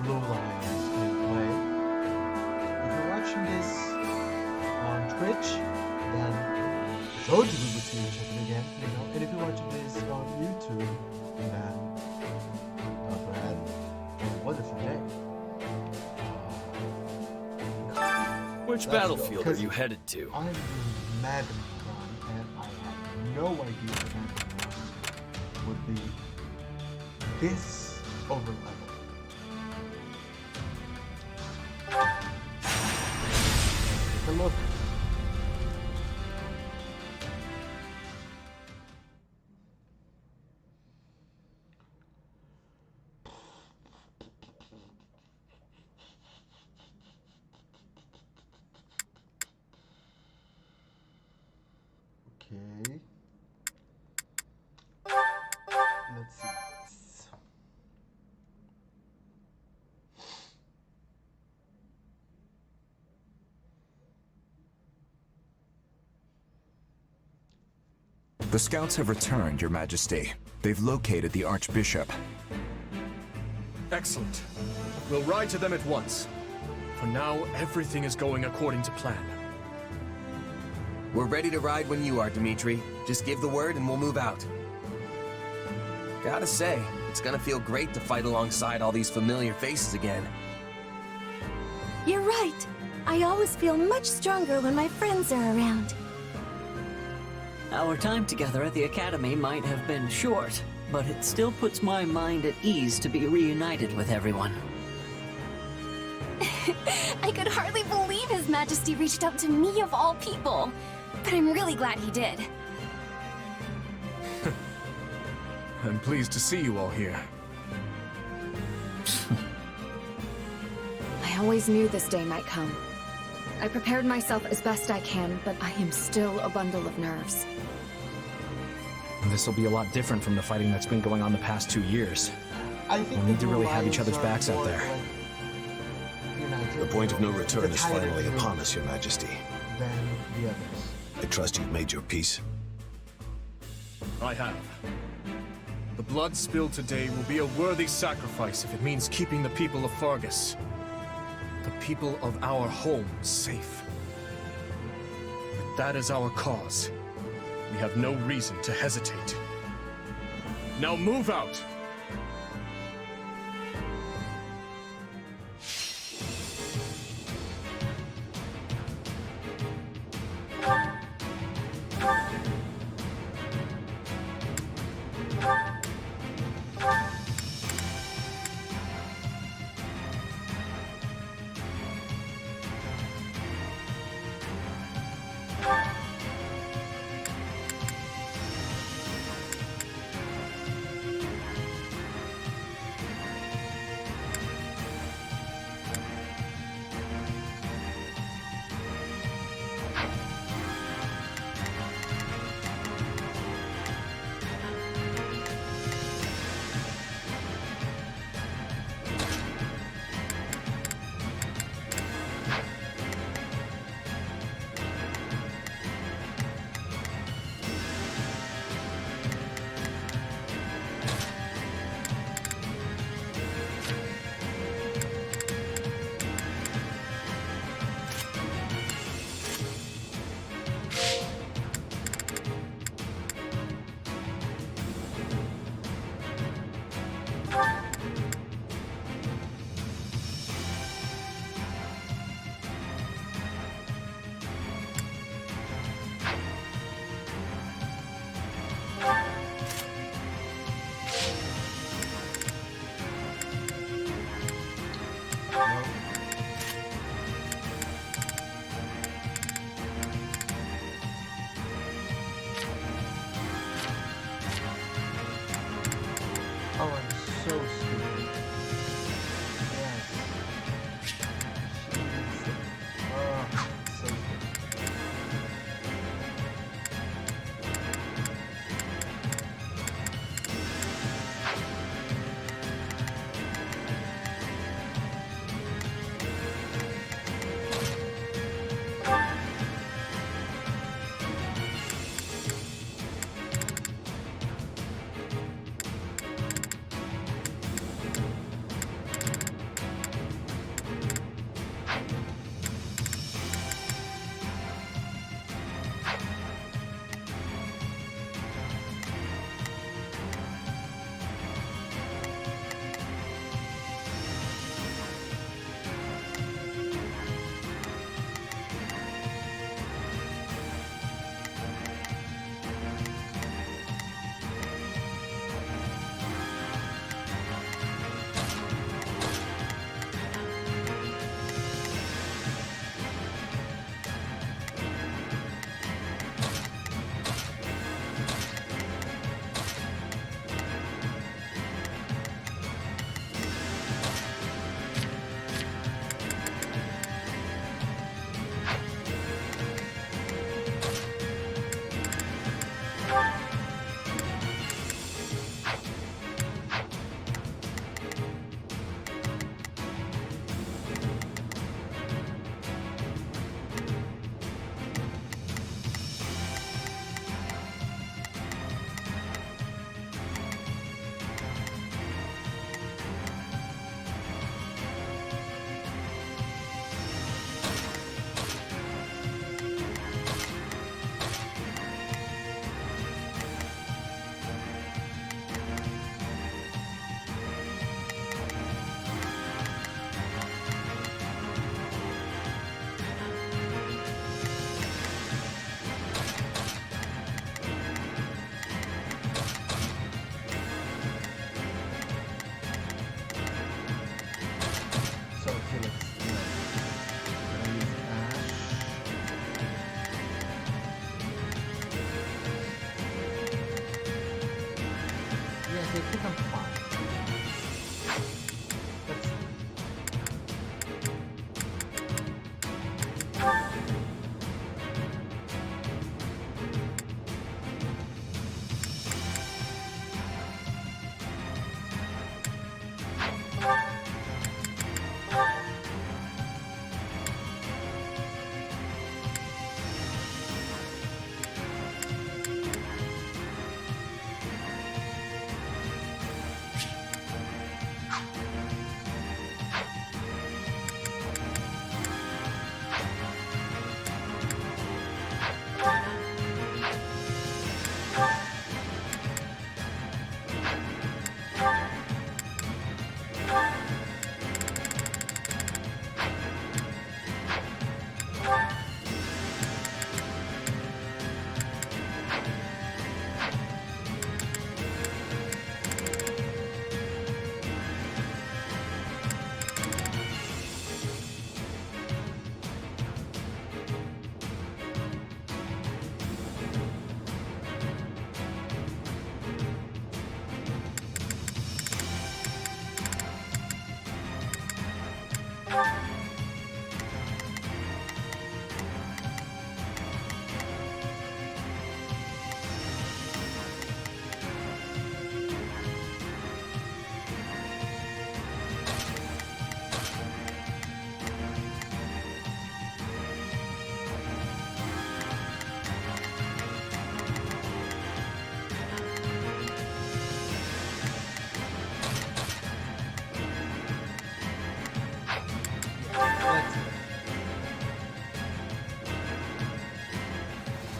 blue lions in play. If you're watching this on Twitch, then I told you we would see each other again, you know. And if you're watching this on YouTube, then go ahead. Have a wonderful day. Which battlefield are you headed to? I'm in Madden Run, and I had no idea that Madden would be this over level. Take a look. Okay. Let's see this. The scouts have returned, Your Majesty. They've located the Archbishop. Excellent. We'll ride to them at once. For now, everything is going according to plan. We're ready to ride when you are, Dimitri. Just give the word and we'll move out. Gotta say, it's gonna feel great to fight alongside all these familiar faces again. You're right. I always feel much stronger when my friends are around. Our time together at the Academy might have been short, but it still puts my mind at ease to be reunited with everyone. I could hardly believe His Majesty reached out to me of all people. But I'm really glad he did. I'm pleased to see you all here. I always knew this day might come. I prepared myself as best I can, but I am still a bundle of nerves. This will be a lot different from the fighting that's been going on the past 2 years. I think We'll need to really have each other's backs out there. The point of no return is finally upon us, Your Majesty. Than the others. I trust you've made your peace. I have. The blood spilled today will be a worthy sacrifice if it means keeping the people of Fargus, the people of our home, safe. If that is our cause, we have no reason to hesitate. Now move out!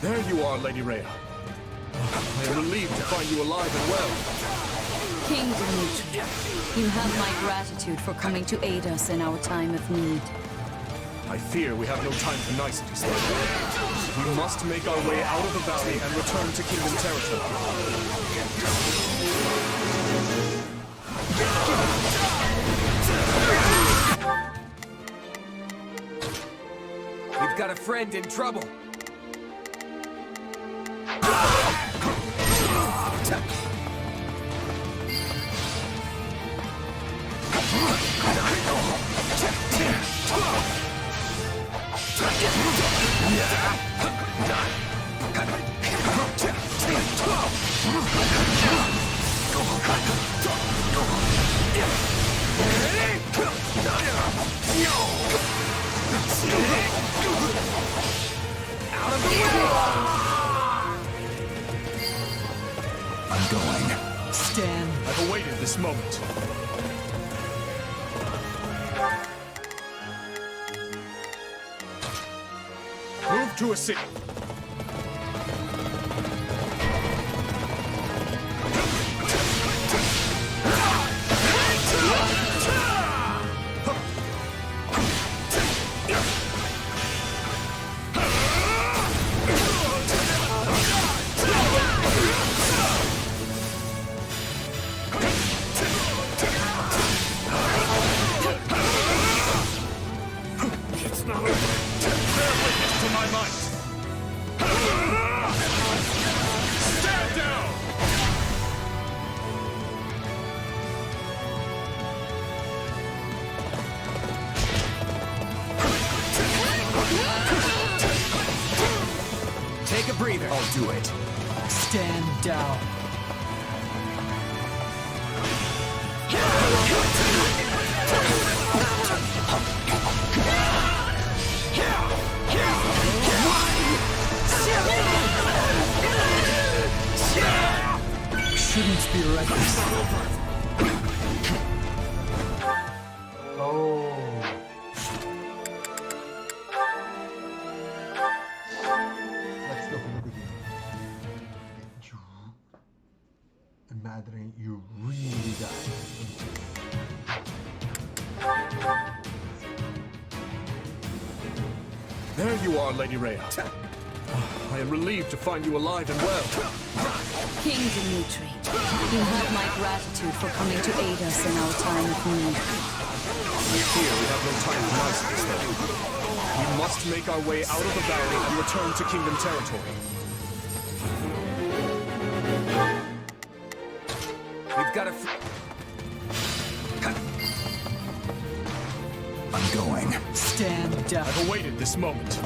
There you are, Lady Rhea. I am relieved to find you alive and well. King Dimitri, you have my gratitude for coming to aid us in our time of need. I fear we have no time for niceties, Lady. We must make our way out of the valley and return to Kingdom territory. We've got a friend in trouble. I'm going. Stand. I've awaited this moment. Move to a city. Take a breather. I'll do it. Stand down. Shouldn't be like this. Oh. Let's go from the beginning. Imagine you really died. There you are, Lady Rhea. I am relieved to find you alive and well. King Dimitri, you have my gratitude for coming to aid us in our time of need. I fear we have no time for niceties, though. We must make our way out of the valley and return to Kingdom territory. We've got a... I'm going. Stand down. I've awaited this moment.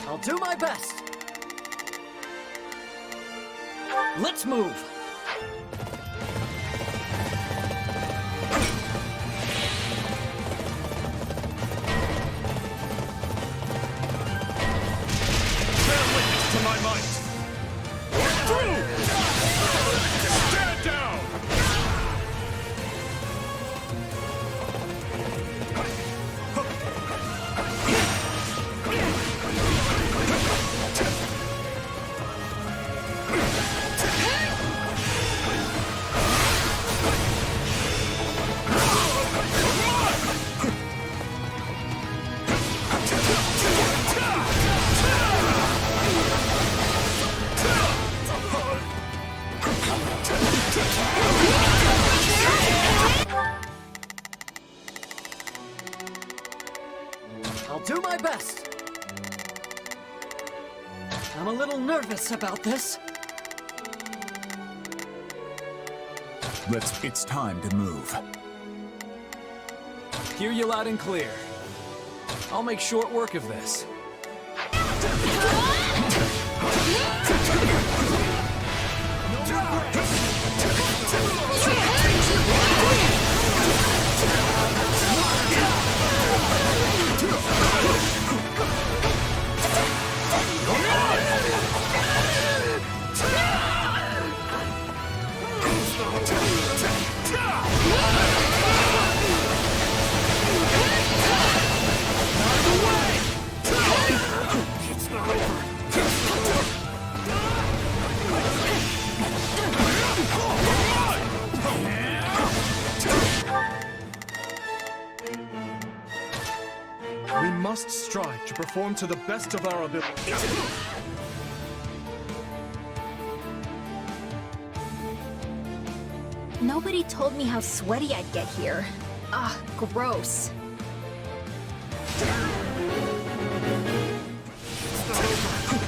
I'll do my best. Let's move. Bear witness to my might. Through! Stand down! I'll do my best. I'm a little nervous about this. It's time to move. Hear you loud and clear. I'll make short work of this. We must strive to perform to the best of our ability. Nobody told me how sweaty I'd get here. Ugh, gross.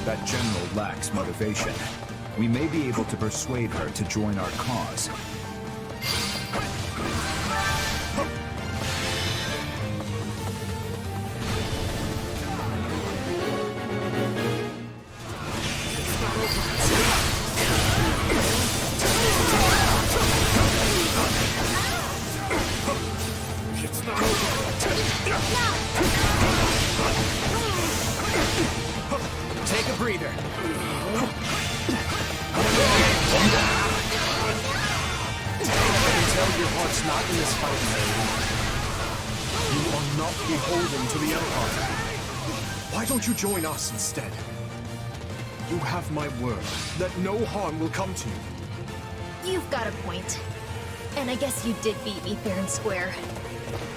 That general lacks motivation. We may be able to persuade her to join our cause. Take a breather. Tell your heart's not in this fight, Mary. You are not beholden to the Empire. Why don't you join us instead? You have my word that no harm will come to you. You've got a point. And I guess you did beat me fair and square.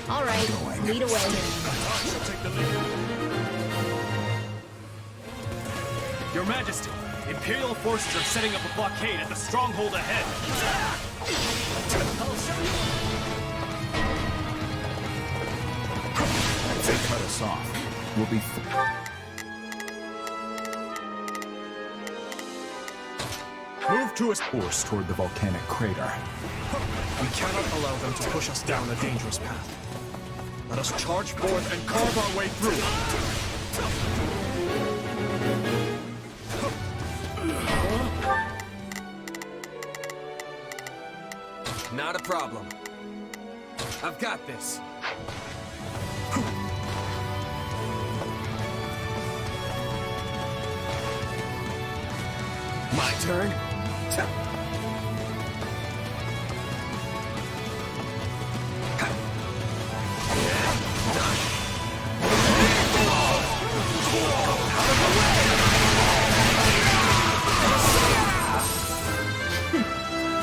All right, lead away. Your Majesty, Imperial forces are setting up a blockade at the stronghold ahead. If they cut us off, we'll be Move to a force toward the volcanic crater. We cannot allow them to push us down a dangerous path. Let us charge forth and carve our way through. Not a problem. I've got this. My turn?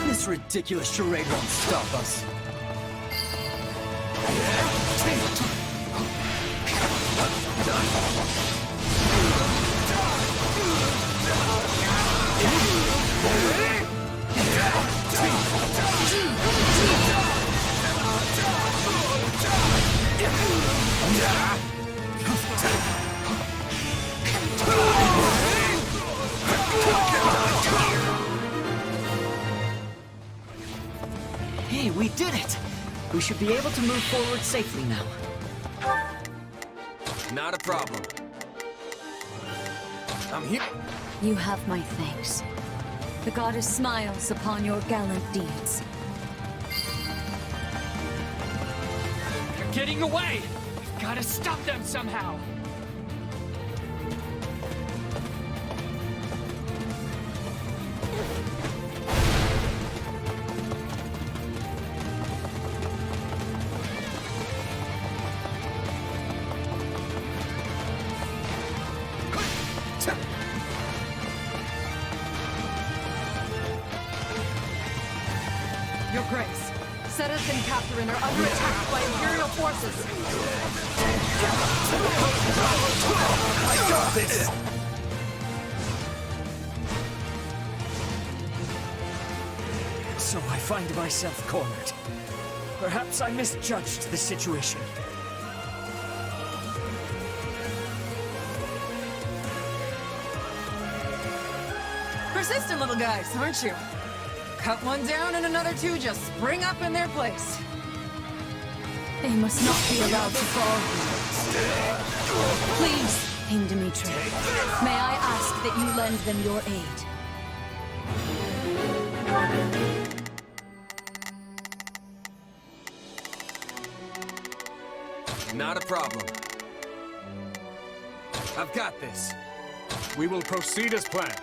This ridiculous charade won't stop us. Hey, we did it! We should be able to move forward safely now. Not a problem. I'm here. You have my thanks. The goddess smiles upon your gallant deeds. They're getting away! We've got to stop them somehow! Your Grace, Setas and Catherine are under attack by Imperial forces. I got this! So I find myself cornered. Perhaps I misjudged the situation. Persistent little guys, aren't you? cut one down and another two just spring up in their place. They must not be allowed to fall here. Please, King Dimitri, may I ask that you lend them your aid? Not a problem. I've got this. We will proceed as planned.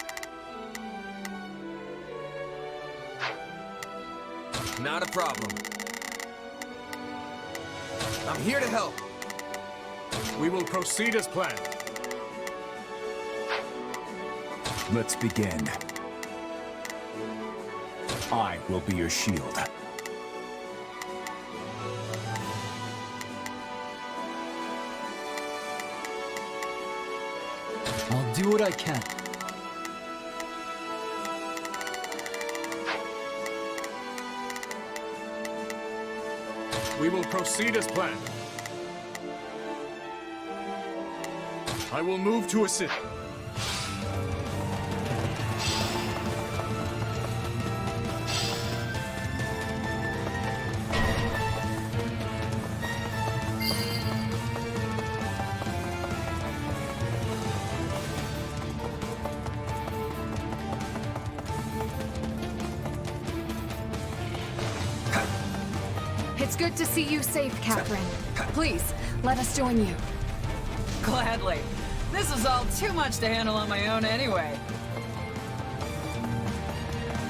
Not a problem. I'm here to help. We will proceed as planned. Let's begin. I will be your shield. I'll do what I can. We will proceed as planned. I will move to assist. It's good to see you safe, Catherine. Please, let us join you. Gladly. This is all too much to handle on my own anyway.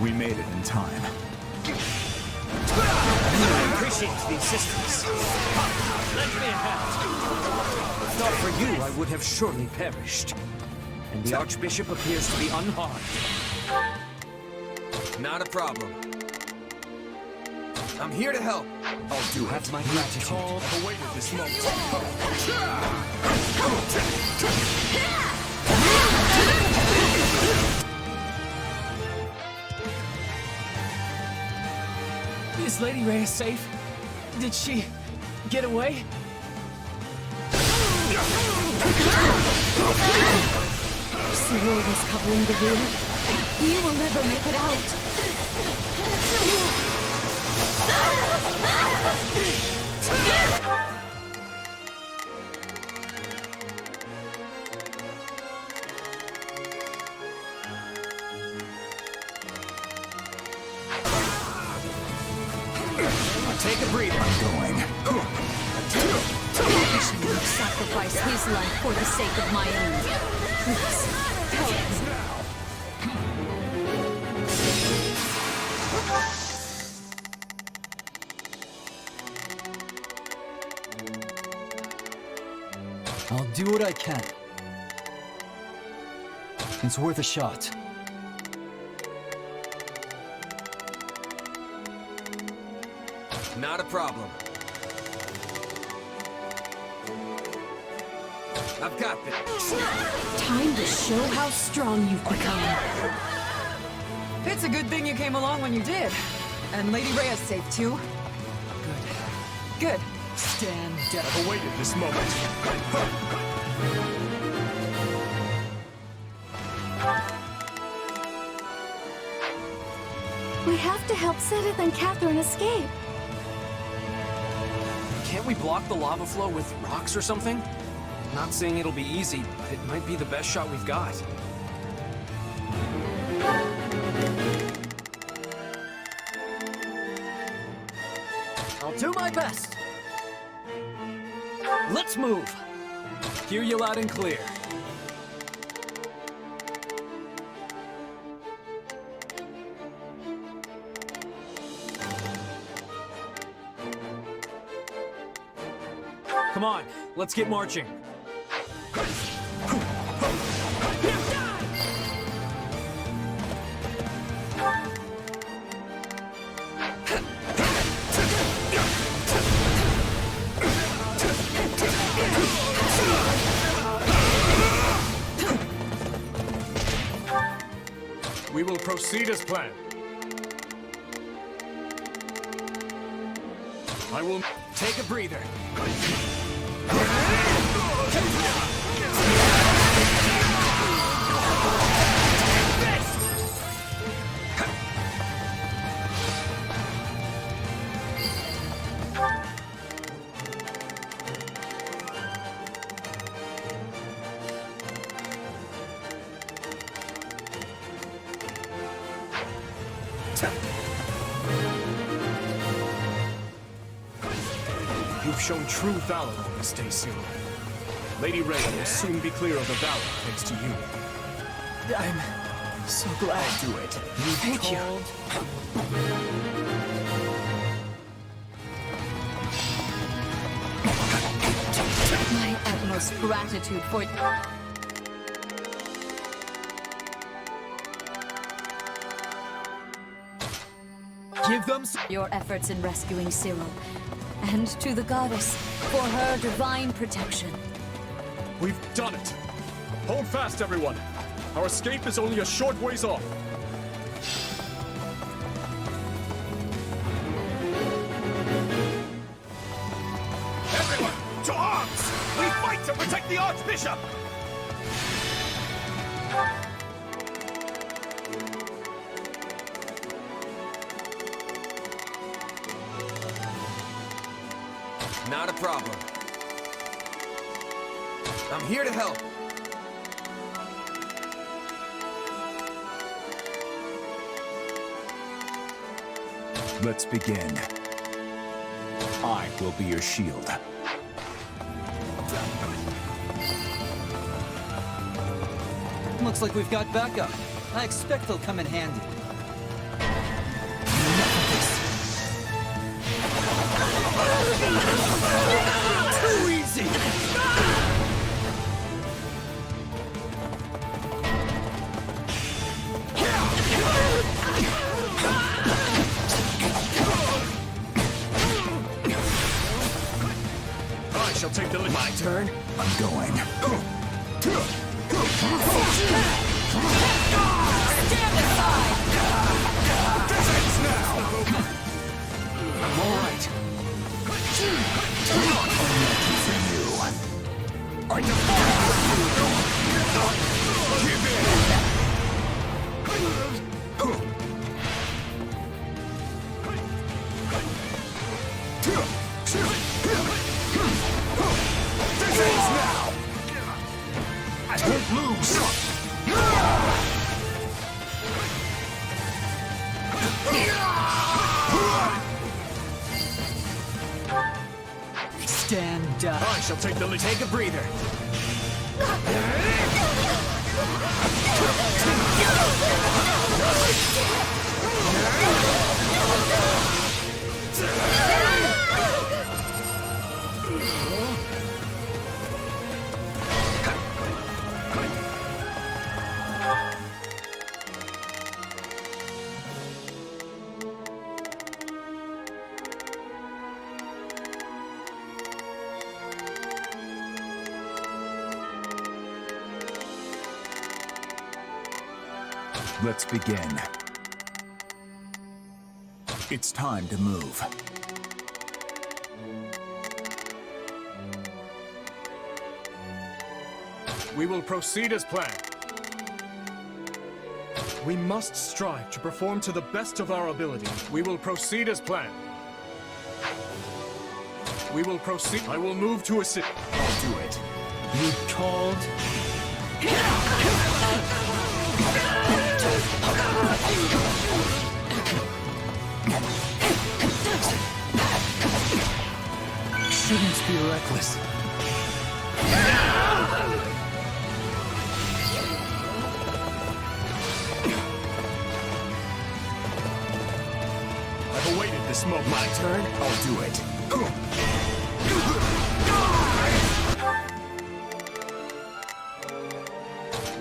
We made it in time. I appreciate the assistance. Lend me a hand. If not for you, I would have surely perished. And the Archbishop appears to be unharmed. Not a problem. I'm here to help. All do have my gratitude. I've awaited this moment. Is Lady Rhea safe? Did she get away? Cyril is covering the rear. You will never make it out. Take a breather. I'm going. He should not sacrifice his life for the sake of my own. Please, help me. I'll do what I can. It's worth a shot. Not a problem. I've got this. Time to show how strong you've become. It's a good thing you came along when you did. And Lady Rhea's safe too. Good. Stand down. I've awaited this moment. We have to help Sedith and Catherine escape. Can't we block the lava flow with rocks or something? Not saying it'll be easy, but it might be the best shot we've got. I'll do my best. Let's move. Hear you loud and clear. Come on, let's get marching. We will proceed as planned. I will take a breather. You've shown true valor on this day, Cyril. Lady Rhea will soon be clear of the valley thanks to you. I'm so glad. I'll do it. Thank you. My utmost gratitude for... Give them your efforts in rescuing Cyril, and to the goddess for her divine protection. We've done it! Hold fast, everyone! Our escape is only a short ways off! Everyone, to arms! We fight to protect the Archbishop! Not a problem. I'm here to help. Let's begin. I will be your shield. Looks like we've got backup. I expect they'll come in handy. Too easy! I shall take the lead. My turn? I'm going. Stand aside! This ends now! I'm all right. I defy Give in! This ends now! I won't lose! Stand down. I shall take the lead. Take a breather. Let's begin. It's time to move. We will proceed as planned. We must strive to perform to the best of our ability. We will proceed as planned. We will proceed. I will move to assist. I'll do it. You told... Shouldn't be reckless. I've awaited this moment. My turn? I'll do it.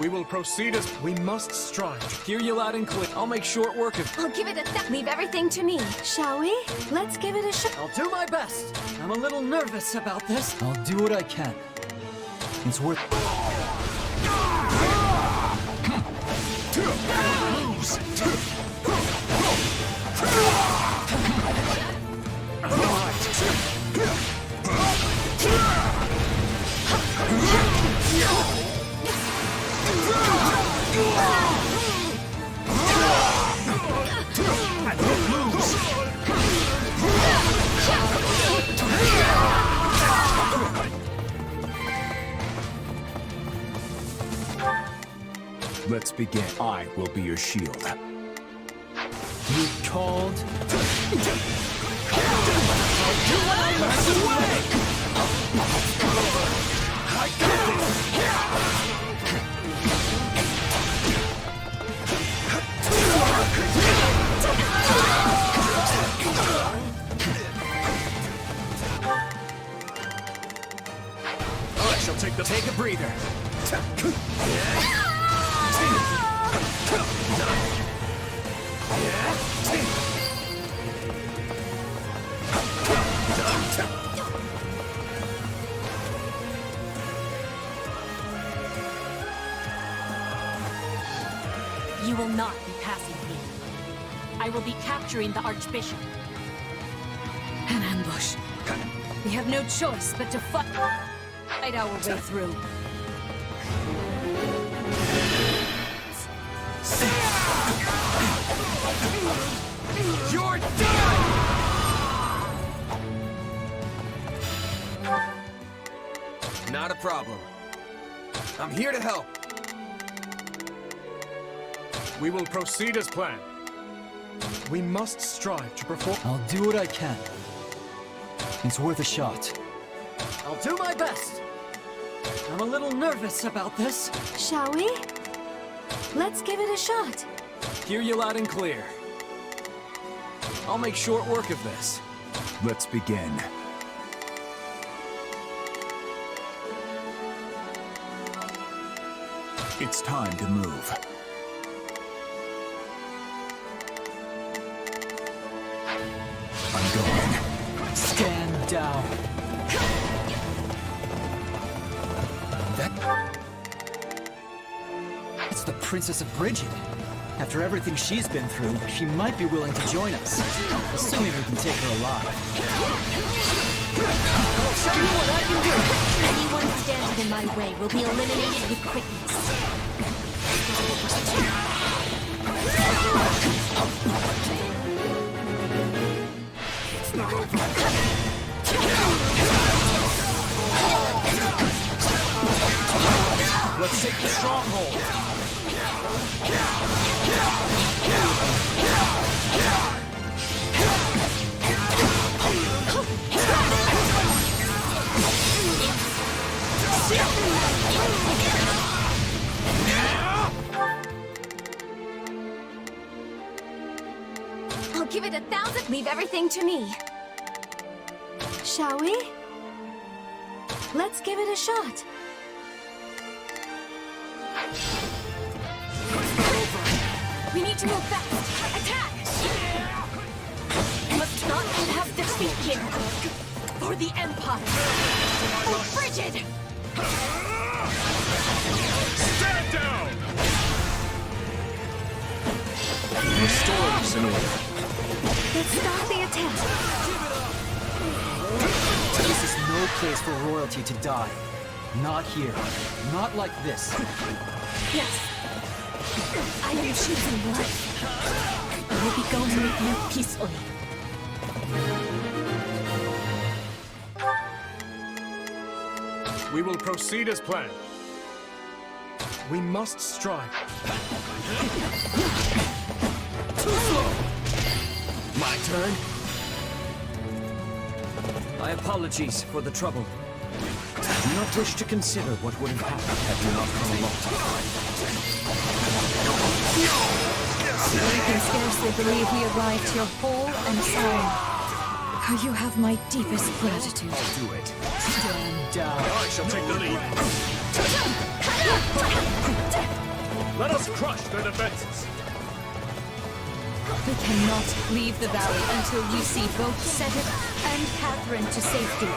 We will proceed as we must strive. Hear you loud and clear. I'll make short work of... I'll give it a leave everything to me, shall we? Let's give it a shot. I'll do my best. I'm a little nervous about this. I'll do what I can. It's worth... Let's begin. I will be your shield. You called... Take a breather. You will not be passing me. I will be capturing the Archbishop. An ambush. We have no choice but to fight our way through. You're done! Not a problem. I'm here to help. We will proceed as planned. We must strive to perform. I'll do what I can. It's worth a shot. I'll do my best. I'm a little nervous about this. Shall we? Let's give it a shot. Hear you loud and clear. I'll make short work of this. Let's begin. It's time to move. I'm going. Stand down. It's the Princess of Bridget. After everything she's been through, she might be willing to join us. Assuming we can take her alive. I'll show you what I can do! Anyone standing in my way will be eliminated with quickness. It's not over. Let's take the stronghold. I'll give it 1,000. Leave everything to me. Shall we? Let's give it a shot. We need to move fast. Attack! Must not have defeat here. For the Empire. For Bridget! Stand down! Restore this in order. Let's start the attack. This is no place for royalty to die. Not here. Not like this. Yes. I am choosing life. I will be going with you peacefully. We will proceed as planned. We must strive. Too slow! My turn. My apologies for the trouble. I do not wish to consider what would have happened had you not come along to I can scarcely believe we arrived here whole and sound. For you have my deepest gratitude. I'll do it. Stand down. I shall take the lead. Let us crush their defenses. We cannot leave the valley until we see both Cedric and Catherine to safety.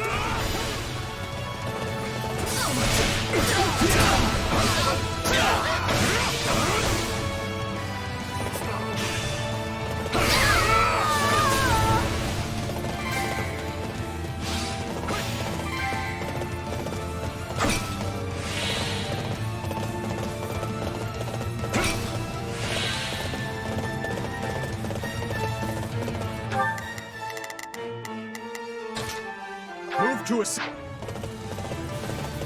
Move to a...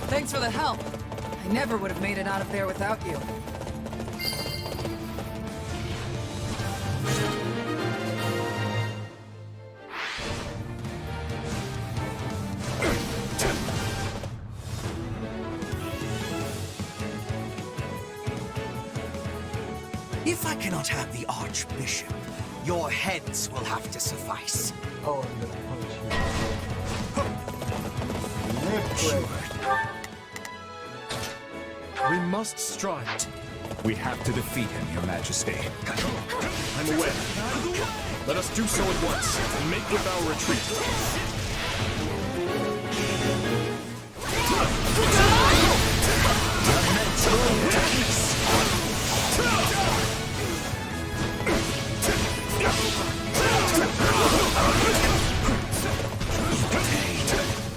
Thanks for the help. I never would have made it out of there without you. cannot have the Archbishop. Your heads will have to suffice. Oh, I'm gonna punish you. Lip break. We must strive. We have to defeat him, Your Majesty. I'm aware. Let us do so at once, and make with our retreat.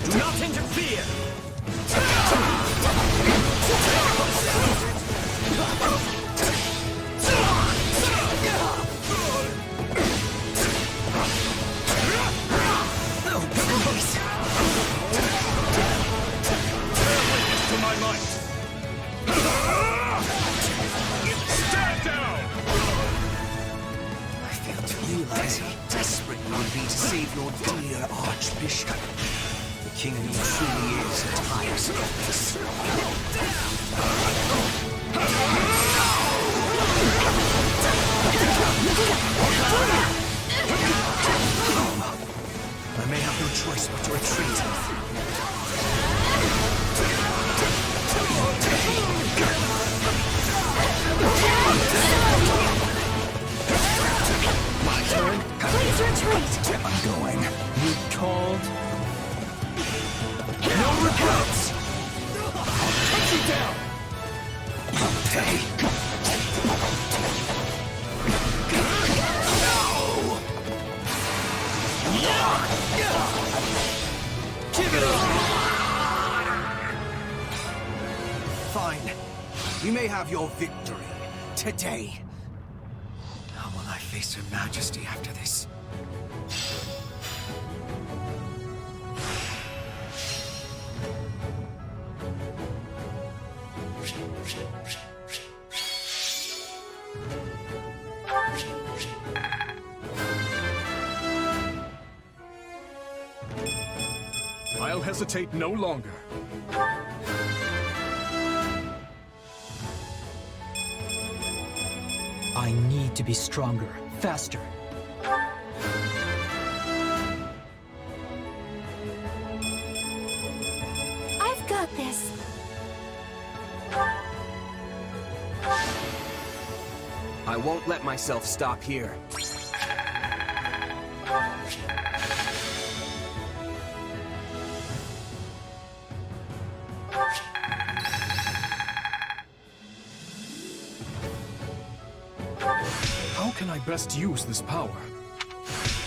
Do not interfere! To my might. Stand down! I failed to realize how desperate you would be to save your dear Archbishop. The kingdom truly is a tiresome place. I may have no choice but to retreat. My turn. Please retreat. I'm going. You called? No regrets! Put you down! Pay. Give it up! Fine. You may have your victory today. How will I face Her Majesty after this? I'll hesitate no longer. I need to be stronger, faster. I've got this. I won't let myself stop here. How can I best use this power?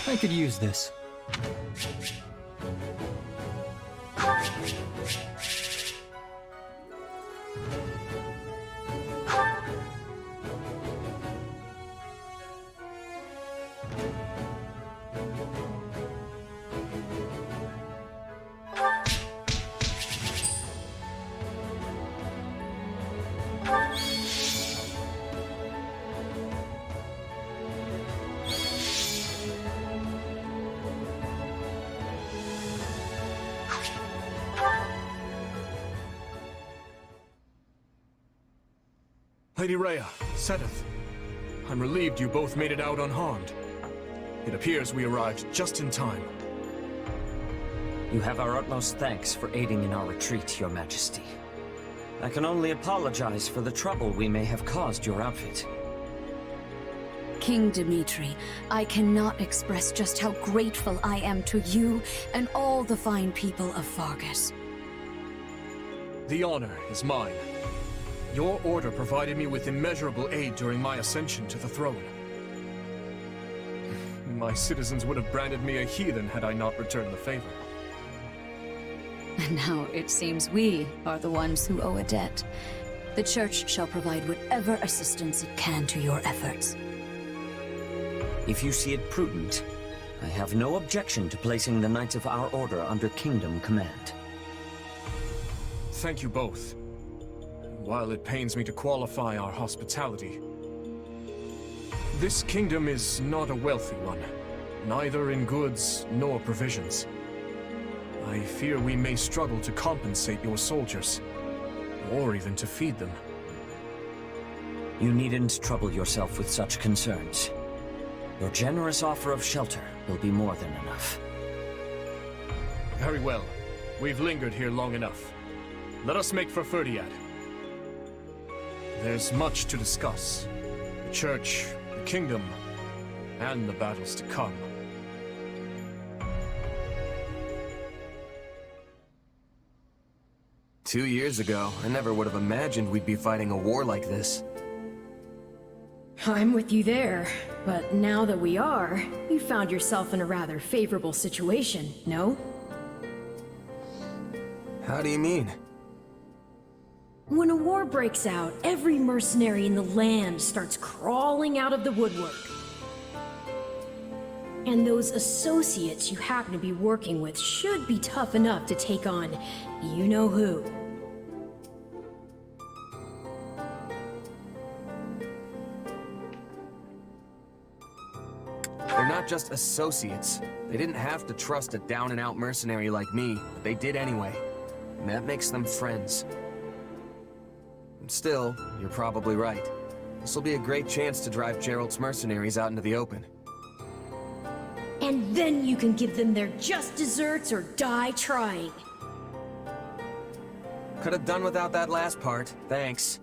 I could use this. Lady Rhea, Sedith, I'm relieved you both made it out unharmed. It appears we arrived just in time. You have our utmost thanks for aiding in our retreat, Your Majesty. I can only apologize for the trouble we may have caused your outfit. King Dimitri, I cannot express just how grateful I am to you and all the fine people of Fargus. The honor is mine. Your order provided me with immeasurable aid during my ascension to the throne. My citizens would have branded me a heathen had I not returned the favor. And now it seems we are the ones who owe a debt. The Church shall provide whatever assistance it can to your efforts. If you see it prudent, I have no objection to placing the Knights of our Order under Kingdom command. Thank you both. While it pains me to qualify our hospitality, this kingdom is not a wealthy one, neither in goods nor provisions. I fear we may struggle to compensate your soldiers, or even to feed them. You needn't trouble yourself with such concerns. Your generous offer of shelter will be more than enough. Very well. We've lingered here long enough. Let us make for Ferdiad. There's much to discuss. The Church, the Kingdom, and the battles to come. Two years ago, I never would have imagined we'd be fighting a war like this. I'm with you there, but now that we are, you found yourself in a rather favorable situation, no? How do you mean? When a war breaks out, every mercenary in the land starts crawling out of the woodwork. And those associates you happen to be working with should be tough enough to take on you-know-who. They're not just associates. They didn't have to trust a down-and-out mercenary like me, but they did anyway. And that makes them friends. And still, you're probably right. This'll be a great chance to drive Geralt's mercenaries out into the open. And then you can give them their just desserts or die trying. Could have done without that last part, thanks.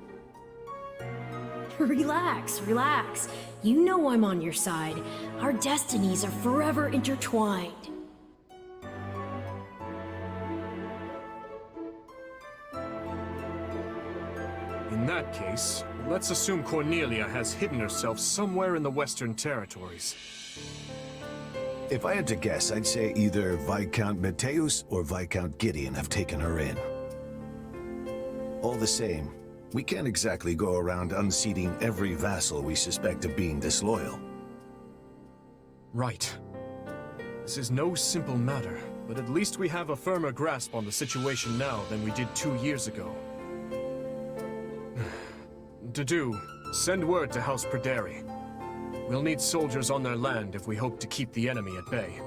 Relax, relax. You know I'm on your side. Our destinies are forever intertwined. In that case, let's assume Cornelia has hidden herself somewhere in the Western Territories. If I had to guess, I'd say either Viscount Mateus or Viscount Gideon have taken her in. All the same, we can't exactly go around unseating every vassal we suspect of being disloyal. Right. This is no simple matter, but at least we have a firmer grasp on the situation now than we did 2 years ago. To do, send word to House Perderi. We'll need soldiers on their land if we hope to keep the enemy at bay.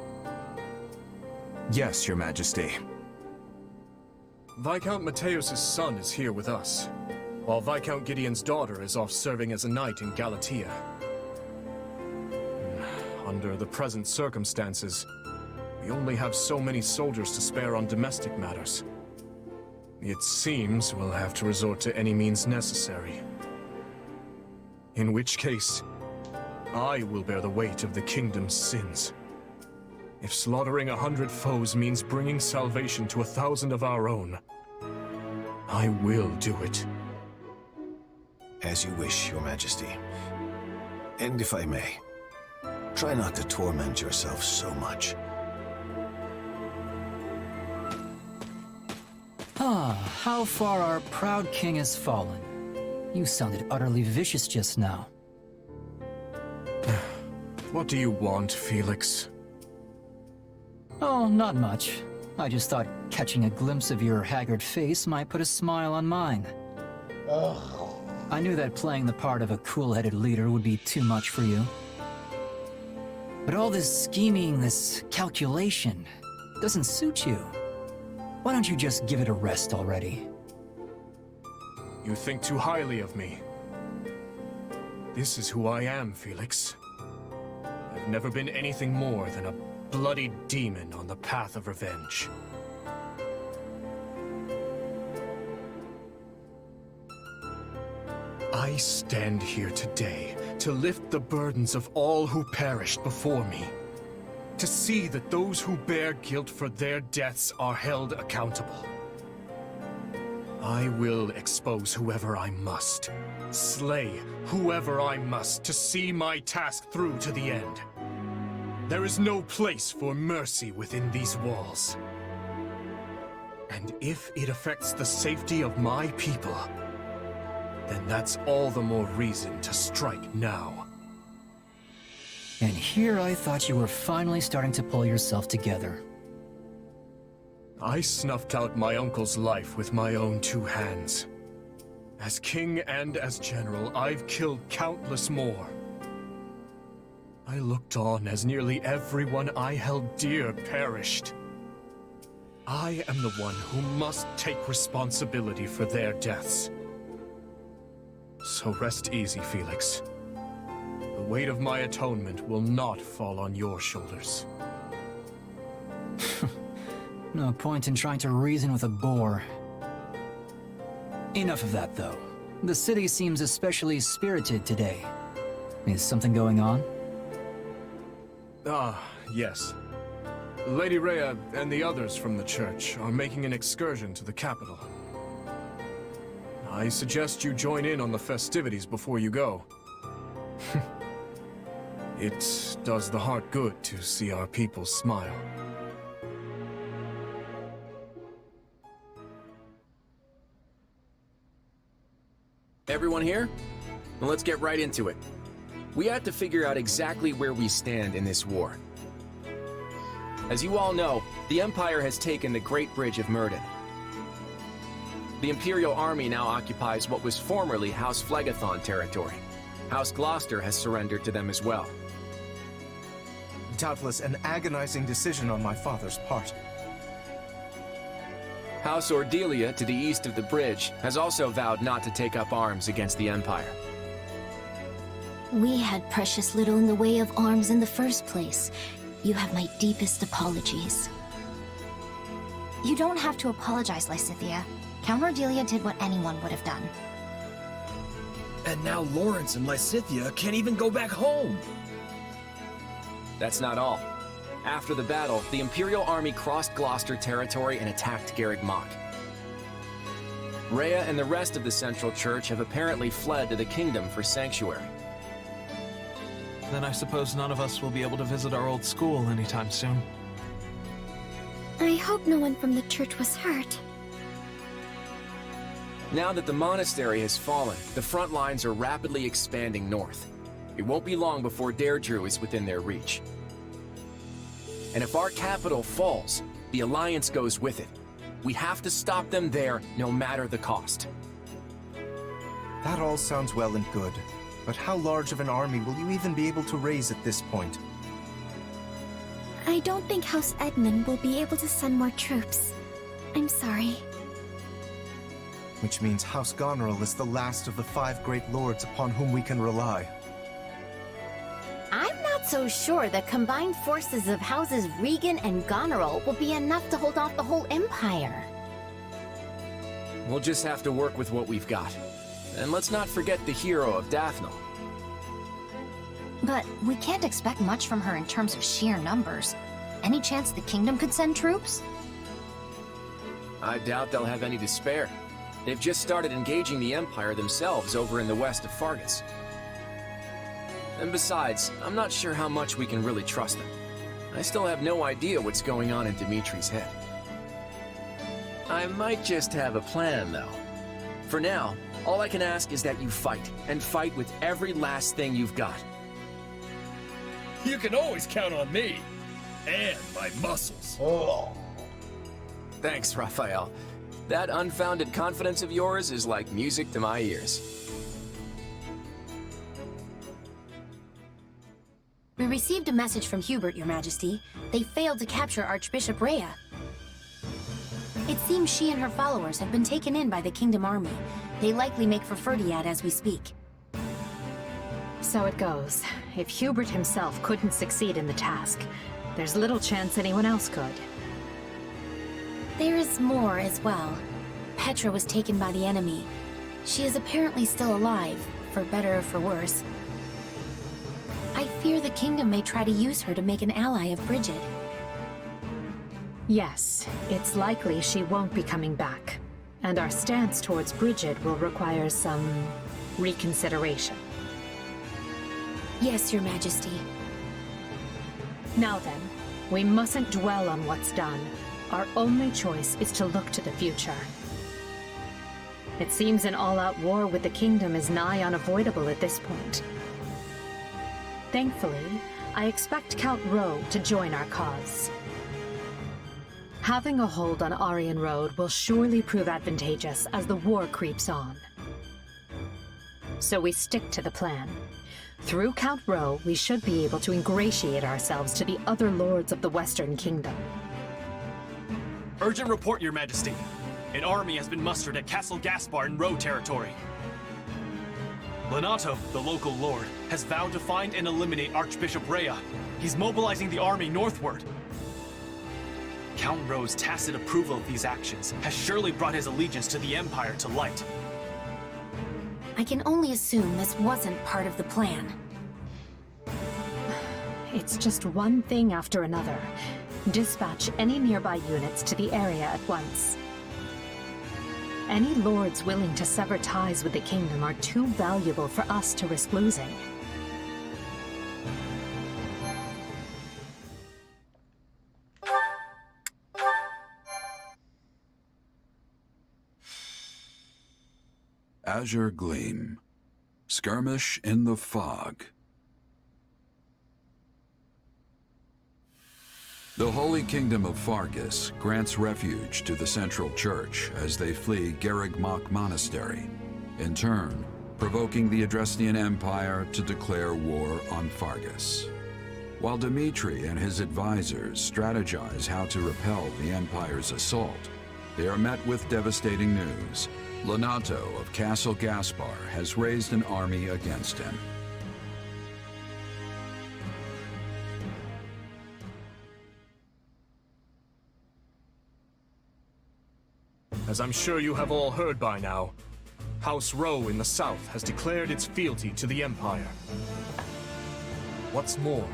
Yes, Your Majesty. Viscount Mateus' son is here with us, while Viscount Gideon's daughter is off serving as a knight in Galatia. Under the present circumstances, we only have so many soldiers to spare on domestic matters. It seems we'll have to resort to any means necessary. In which case, I will bear the weight of the kingdom's sins. If slaughtering 100 foes means bringing salvation to 1,000 of our own, I will do it. As you wish, Your Majesty. And if I may, try not to torment yourself so much. How far our proud king has fallen. You sounded utterly vicious just now. What do you want, Felix? Oh, not much. I just thought catching a glimpse of your haggard face might put a smile on mine. I knew that playing the part of a cool-headed leader would be too much for you. But all this scheming, this calculation, doesn't suit you. Why don't you just give it a rest already? You think too highly of me. This is who I am, Felix. I've never been anything more than a bloody demon on the path of revenge. I stand here today to lift the burdens of all who perished before me. To see that those who bear guilt for their deaths are held accountable. I will expose whoever I must, slay whoever I must to see my task through to the end. There is no place for mercy within these walls. And if it affects the safety of my people, then that's all the more reason to strike now. And here I thought you were finally starting to pull yourself together. I snuffed out my uncle's life with my own 2 hands. As king and as general, I've killed countless more. I looked on as nearly everyone I held dear perished. I am the one who must take responsibility for their deaths. So rest easy, Felix. The weight of my atonement will not fall on your shoulders. No point in trying to reason with a boar. Enough of that, though. The city seems especially spirited today. Is something going on? Ah, yes. Lady Rhea and the others from the church are making an excursion to the capital. I suggest you join in on the festivities before you go. It does the heart good to see our people smile. Everyone here? Well, let's get right into it. We have to figure out exactly where we stand in this war. As you all know, the Empire has taken the Great Bridge of Myrddin. The Imperial Army now occupies what was formerly House Phlegethon territory. House Gloucester has surrendered to them as well. Doubtless an agonizing decision on my father's part. House Ordelia, to the east of the bridge, has also vowed not to take up arms against the Empire. We had precious little in the way of arms in the first place. You have my deepest apologies. You don't have to apologize, Lysithea. Count Ordelia did what anyone would have done. And now Lawrence and Lysithea can't even go back home! That's not all. After the battle, the Imperial Army crossed Gloucester territory and attacked Garreg Mach. Rhea and the rest of the Central Church have apparently fled to the Kingdom for sanctuary. Then I suppose none of us will be able to visit our old school anytime soon. I hope no one from the church was hurt. Now that the monastery has fallen, the front lines are rapidly expanding north. It won't be long before Deirdre is within their reach. And if our capital falls, the Alliance goes with it. We have to stop them there, no matter the cost. That all sounds well and good, but how large of an army will you even be able to raise at this point? I don't think House Edmund will be able to send more troops. I'm sorry. Which means House Goneril is the last of the 5 great lords upon whom we can rely. I'm not so sure the combined forces of Houses Regan and Goneril will be enough to hold off the whole Empire. We'll just have to work with what we've got. And let's not forget the hero of Dathnal. But we can't expect much from her in terms of sheer numbers. Any chance the kingdom could send troops? I doubt they'll have any to spare. They've just started engaging the Empire themselves over in the west of Fargus. And besides, I'm not sure how much we can really trust them. I still have no idea what's going on in Dimitri's head. I might just have a plan, though. For now, all I can ask is that you fight, and fight with every last thing you've got. You can always count on me. And my muscles. Thanks, Raphael. That unfounded confidence of yours is like music to my ears. We received a message from Hubert, Your Majesty. They failed to capture Archbishop Rhea. It seems she and her followers have been taken in by the Kingdom Army. They likely make for Ferdiad as we speak. So it goes. If Hubert himself couldn't succeed in the task, there's little chance anyone else could. There is more as well. Petra was taken by the enemy. She is apparently still alive, for better or for worse. I fear the kingdom may try to use her to make an ally of Bridget. Yes, it's likely she won't be coming back. And our stance towards Bridget will require some reconsideration. Yes, Your Majesty. Now then, we mustn't dwell on what's done. Our only choice is to look to the future. It seems an all-out war with the kingdom is nigh unavoidable at this point. Thankfully, I expect Count Rowe to join our cause. Having a hold on Aryan Road will surely prove advantageous as the war creeps on. So we stick to the plan. Through Count Rowe, we should be able to ingratiate ourselves to the other lords of the Western Kingdom. Urgent report, Your Majesty. An army has been mustered at Castle Gaspar in Rowe territory. Lenato, the local lord, has vowed to find and eliminate Archbishop Rhea. He's mobilizing the army northward. Count Ro's tacit approval of these actions has surely brought his allegiance to the Empire to light. I can only assume this wasn't part of the plan. It's just one thing after another. Dispatch any nearby units to the area at once. Any lords willing to sever ties with the kingdom are too valuable for us to risk losing. Azure Gleam. Skirmish in the Fog. The Holy Kingdom of Fargus grants refuge to the Central Church as they flee Garrigmach Monastery, in turn provoking the Adrestian Empire to declare war on Fargus. While Dimitri and his advisors strategize how to repel the Empire's assault, they are met with devastating news. Lenato of Castle Gaspar has raised an army against him. As I'm sure you have all heard by now, House Rowe in the south has declared its fealty to the Empire. What's more,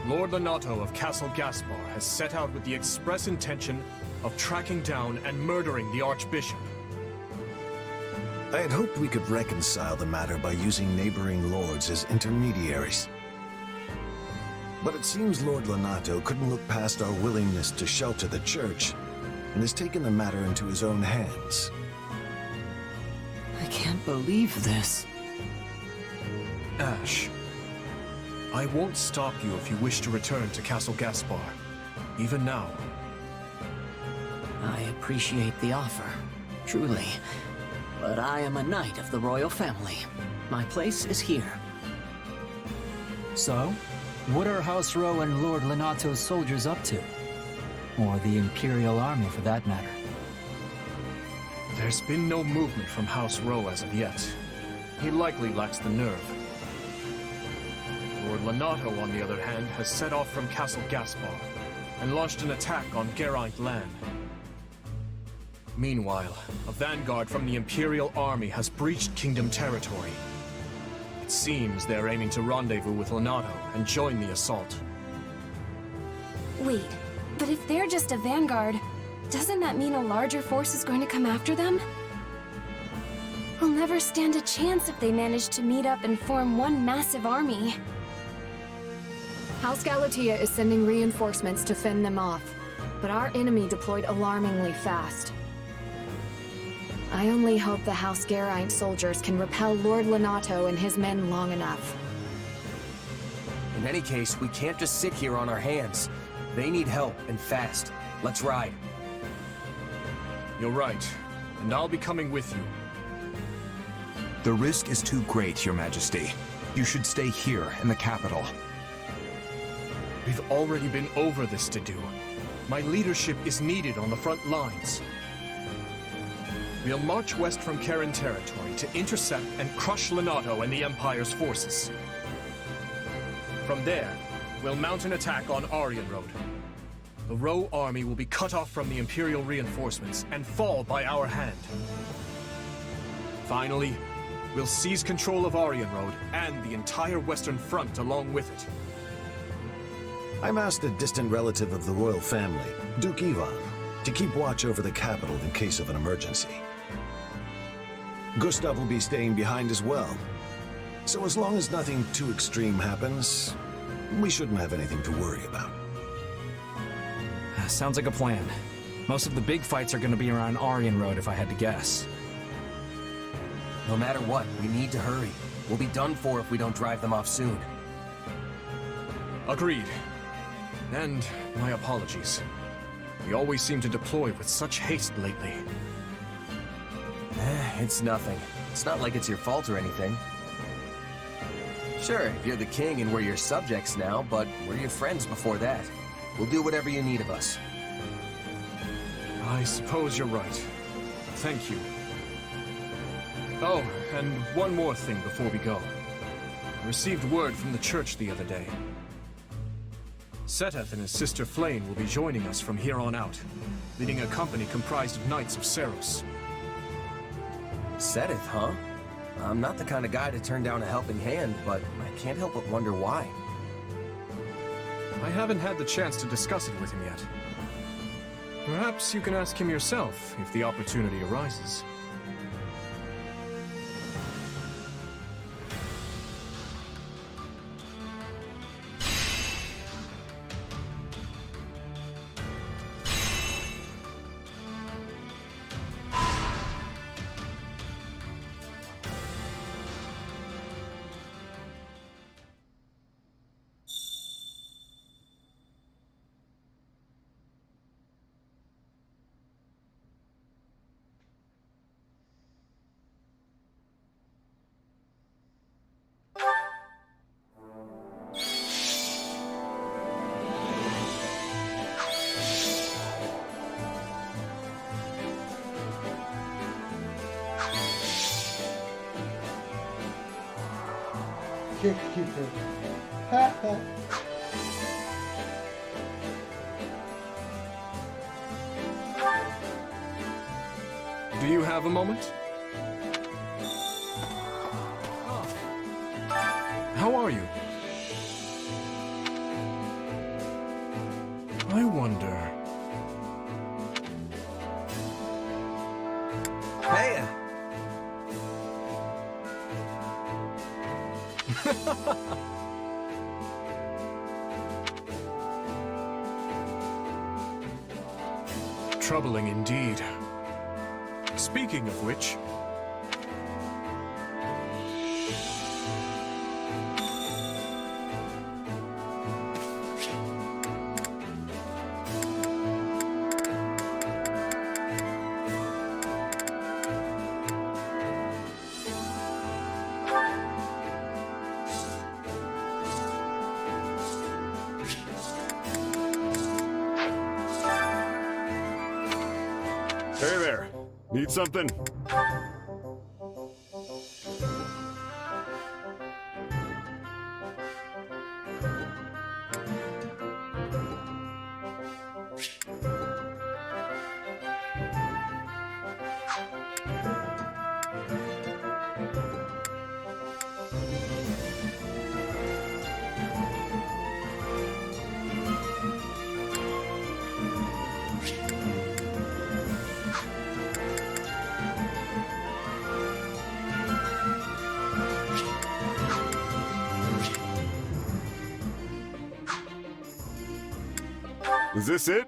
Lord Lenato of Castle Gaspar has set out with the express intention of tracking down and murdering the Archbishop. I had hoped we could reconcile the matter by using neighboring lords as intermediaries. But it seems Lord Lenato couldn't look past our willingness to shelter the church, and has taken the matter into his own hands. I can't believe this. Ash, I won't stop you if you wish to return to Castle Gaspar, even now. I appreciate the offer, truly. But I am a knight of the royal family. My place is here. So, what are House Rowe and Lord Lenato's soldiers up to? Or the Imperial Army, for that matter? There's been no movement from House Rowe as of yet. He likely lacks the nerve. Lord Lenato, on the other hand, has set off from Castle Gaspar and launched an attack on Geraint land. Meanwhile, a vanguard from the Imperial Army has breached Kingdom territory. It seems they're aiming to rendezvous with Lenato and join the assault. Wait, but if they're just a vanguard, doesn't that mean a larger force is going to come after them? We'll never stand a chance if they manage to meet up and form one massive army. House Galatea is sending reinforcements to fend them off, but our enemy deployed alarmingly fast. I only hope the House Geraint soldiers can repel Lord Lenato and his men long enough. In any case, we can't just sit here on our hands. They need help, and fast. Let's ride. You're right, and I'll be coming with you. The risk is too great, Your Majesty. You should stay here in the capital. We've already been over this to do. My leadership is needed on the front lines. We'll march west from Karen territory to intercept and crush Lenato and the Empire's forces. From there, we'll mount an attack on Aryan Road. The Rowe army will be cut off from the Imperial reinforcements and fall by our hand. Finally, we'll seize control of Aryan Road and the entire Western Front along with it. I'm asked a distant relative of the royal family, Duke Ivan, to keep watch over the capital in case of an emergency. Gustav will be staying behind as well. So as long as nothing too extreme happens, we shouldn't have anything to worry about. Sounds like a plan. Most of the big fights are going to be around Aryan Road, if I had to guess. No matter what, we need to hurry. We'll be done for if we don't drive them off soon. Agreed. And my apologies. We always seem to deploy with such haste lately. It's nothing. It's not like it's your fault or anything. Sure, you're the king and we're your subjects now, but we're your friends before that. We'll do whatever you need of us. I suppose you're right. Thank you. Oh, and one more thing before we go. I received word from the church the other day. Seteth and his sister Flame will be joining us from here on out, leading a company comprised of Knights of Seros. Seteth, huh? I'm not the kind of guy to turn down a helping hand, but I can't help but wonder why. I haven't had the chance to discuss it with him yet. Perhaps you can ask him yourself if the opportunity arises. Gatekeeper. Do you have a moment? How are you? I wonder... Hey! Troubling indeed. Speaking of which... Hey there. Need something? Is this it?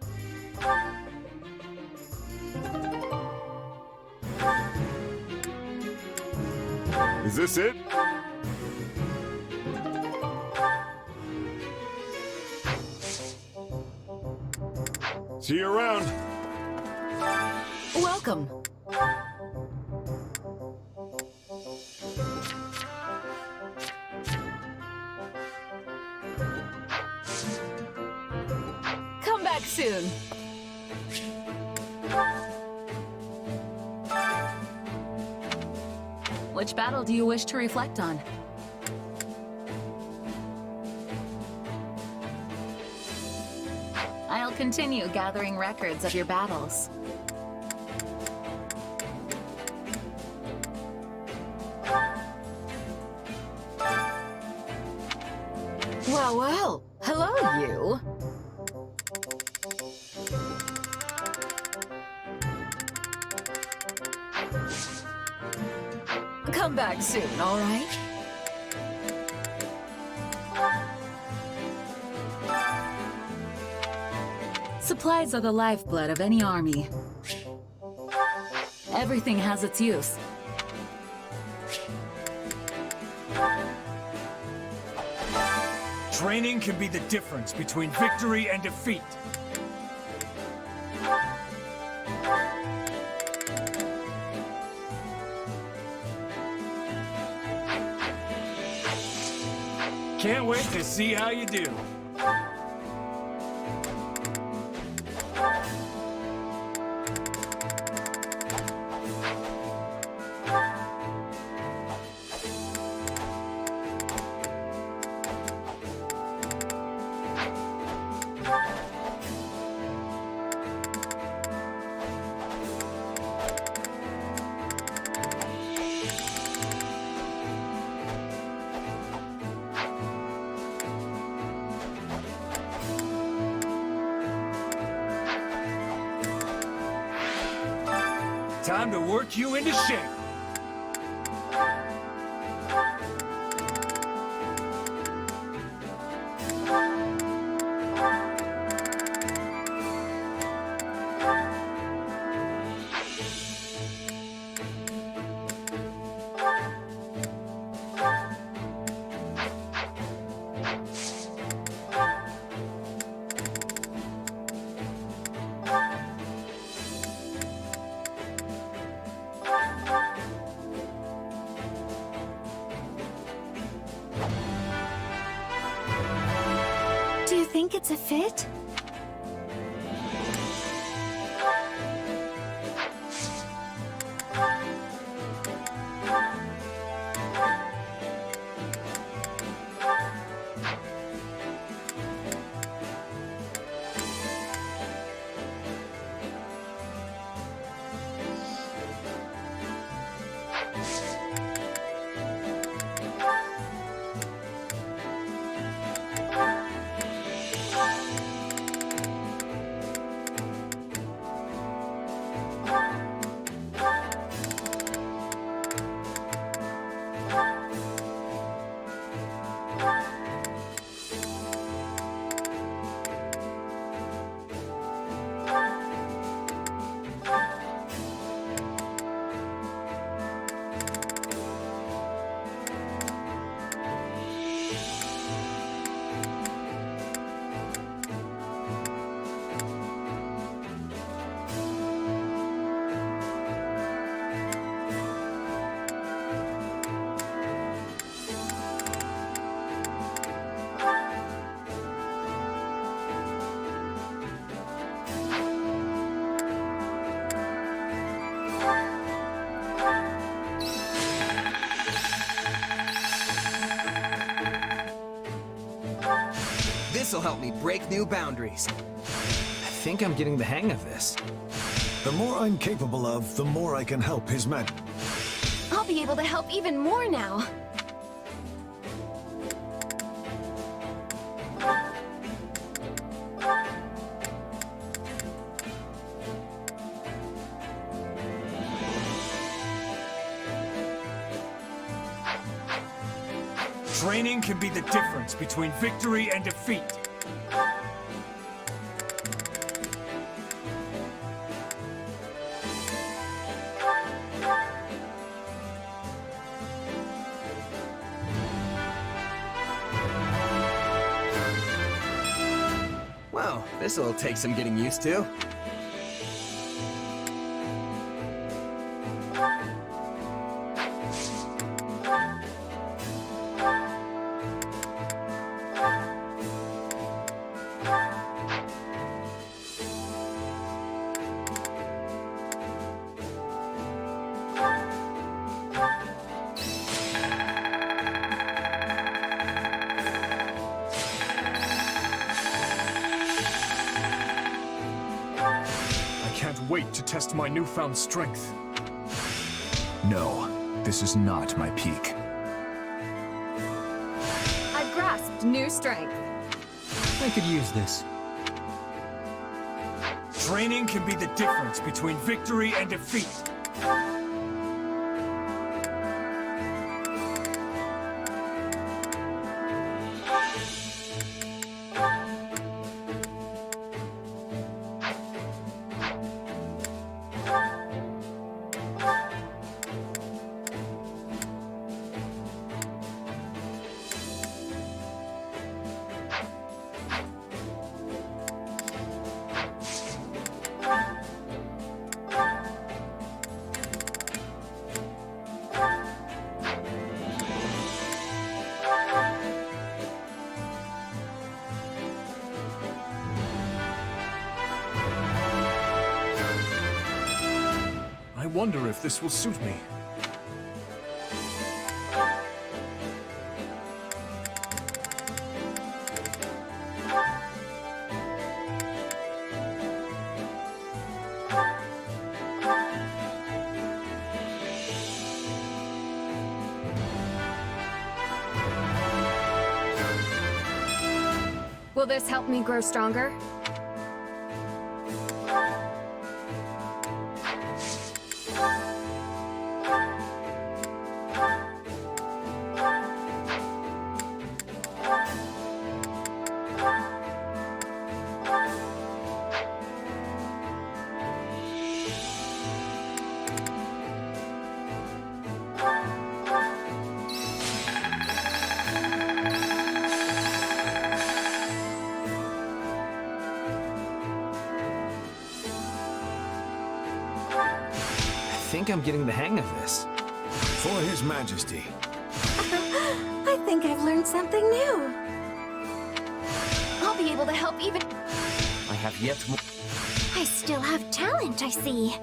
Is this it? See you around. Welcome. Come back soon. Which battle do you wish to reflect on? I'll continue gathering records of your battles. Well, well. Hello, you. Come back soon, all right? Supplies are the lifeblood of any army. Everything has its use. Training can be the difference between victory and defeat. Can't wait to see how you do. Time to work you into shape. Do you think it's a fit? This'll help me break new boundaries. I think I'm getting the hang of this. The more I'm capable of, the more I can help His Majesty. I'll be able to help even more now. Training can be the difference between victory and defeat. Well, this'll take some getting used to. Wait to test my newfound strength. No, this is not my peak. I've grasped new strength. I could use this. Training can be the difference between victory and defeat. I wonder if this will suit me. Will this help me grow stronger? think I'm getting the hang of this. For His Majesty. I think I've learned something new. I'll be able to help even... I have yet more. I still have talent, I see.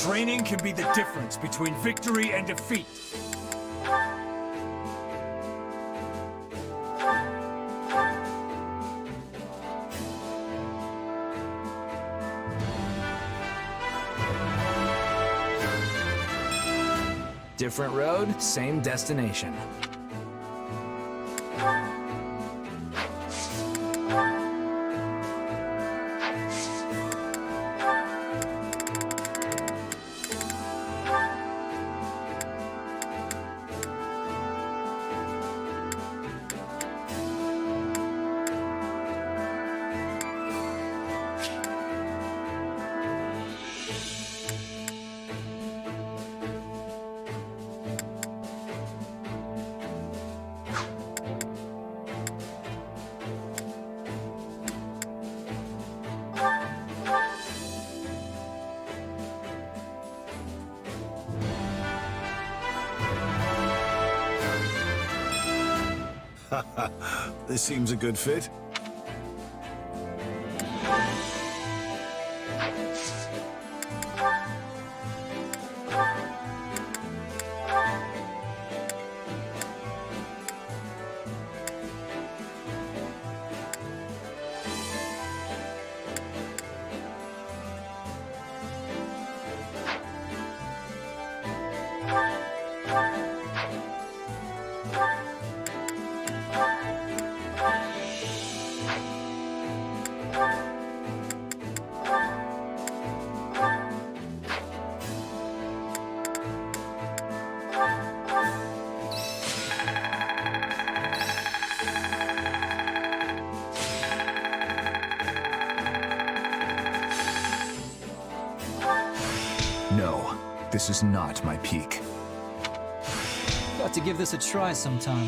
Training can be the difference between victory and defeat. Different road, same destination. This seems a good fit. No, this is not my peak. Got to give this a try sometime.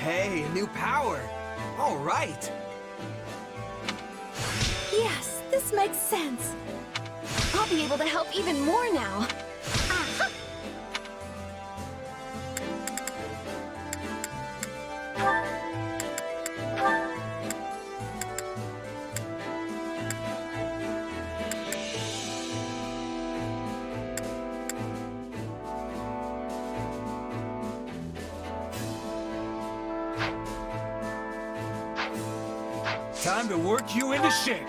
Hey, new power! All right! Yes, this makes sense. I'll be able to help even more now. Aha! Time to work you into shape.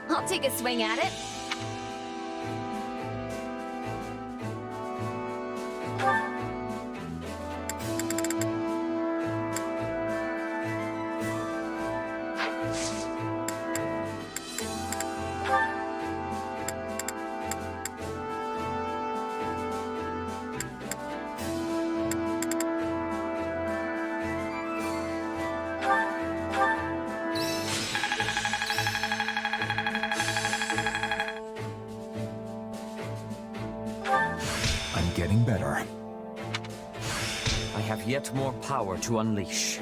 I'll take a swing at it. I'm getting better. I have yet more power to unleash.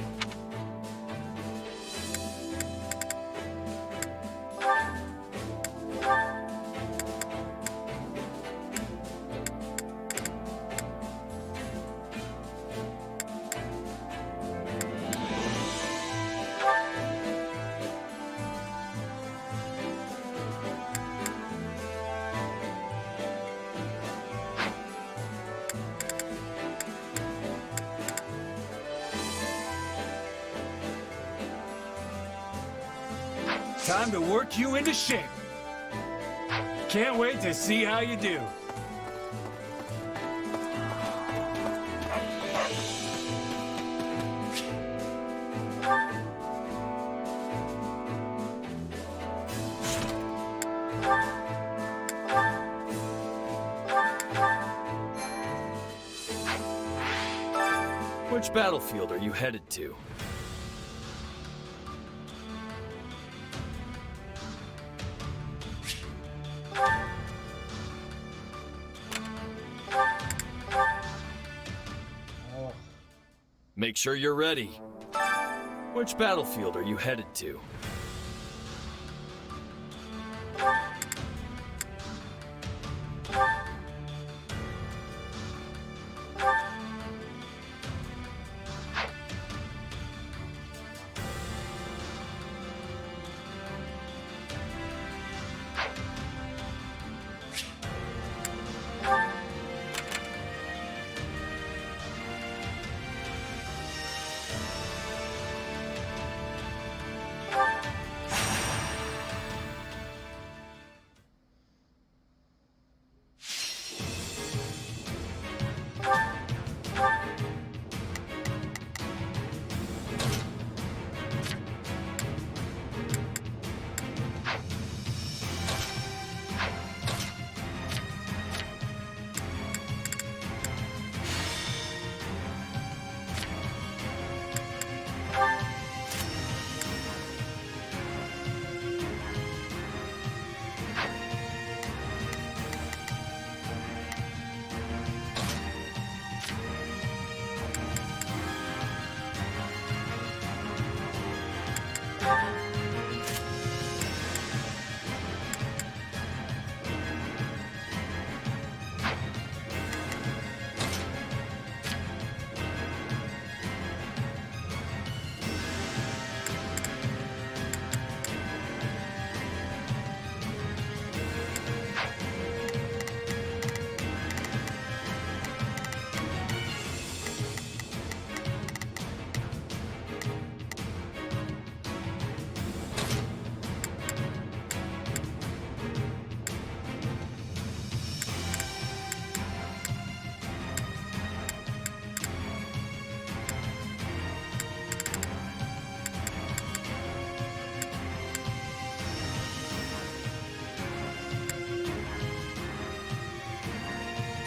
Time to work you into shape. Can't wait to see how you do. Which battlefield are you headed to? Make sure you're ready. Which battlefield are you headed to?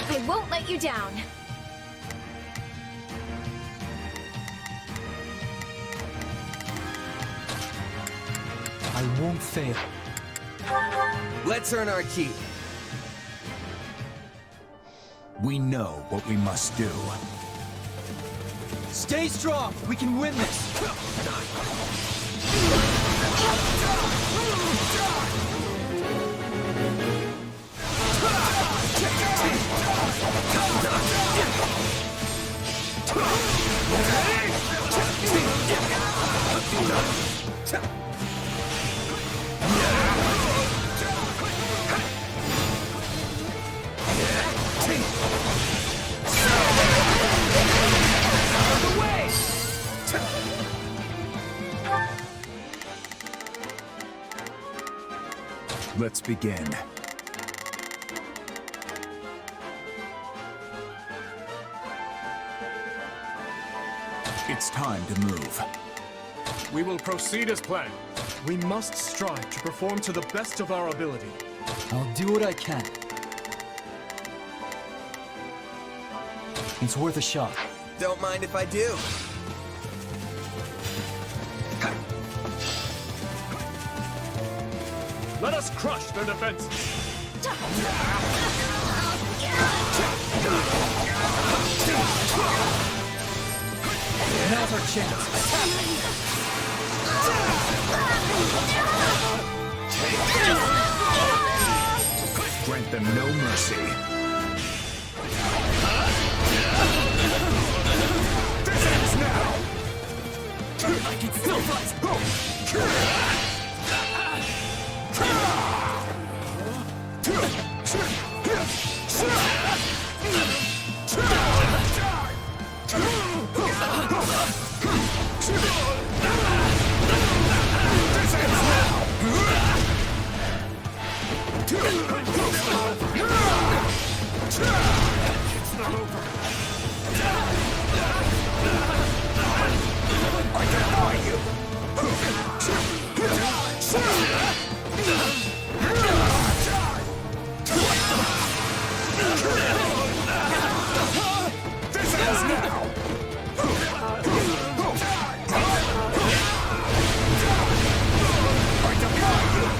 I won't let you down. I won't fail. Let's earn our keep. We know what we must do. Stay strong! We can win this! Let's begin. It's time to move. We will proceed as planned. We must strive to perform to the best of our ability. I'll do what I can. It's worth a shot. Don't mind if I do. Let us crush their defenses. Now's our chance. Grant them no mercy. This ends now! I can still fight! It's not over. I defy you! This ends now! I defy you!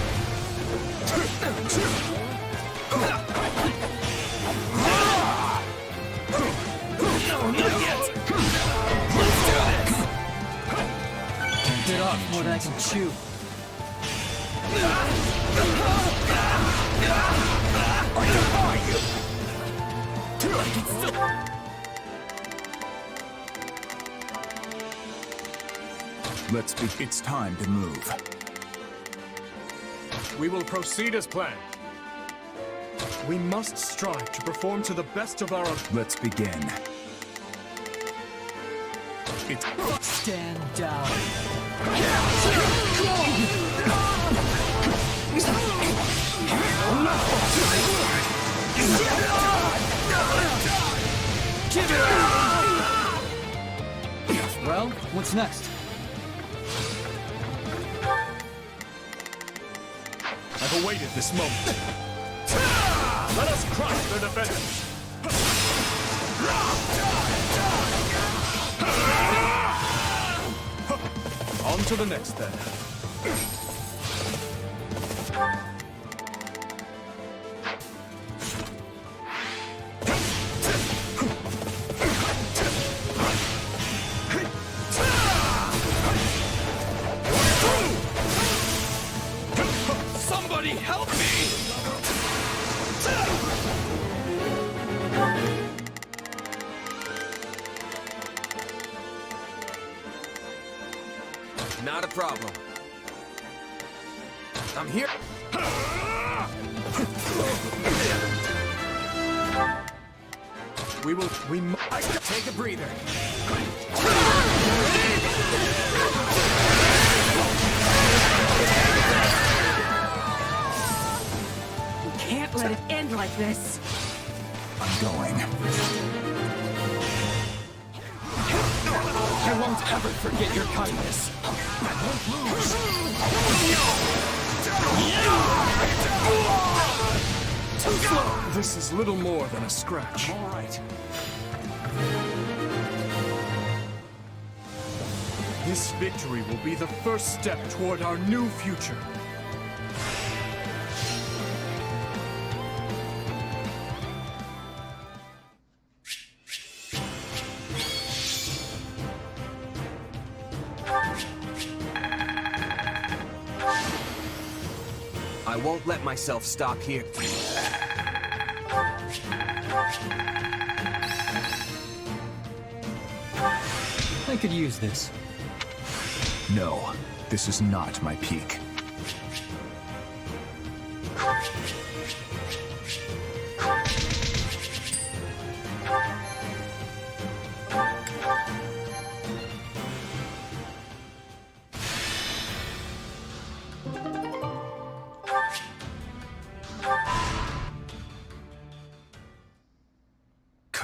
No, not yet! Can't get off more than I can chew. I defy you! I can still... Let's be. It's time to move. We will proceed as planned. We must strive to perform to the best of our... Let's begin. It's... Stand down. Well, what's next? I've awaited this moment. Let us crush their defenses. On to the next then. Somebody help me! Not a problem. I'm here. We take a breather. We can't let it end like this. I'm going. I won't ever forget your kindness. I won't lose. Too slow. This is little more than a scratch. All right. This victory will be the first step toward our new future. I won't let myself stop here. I could use this. No, this is not my peak.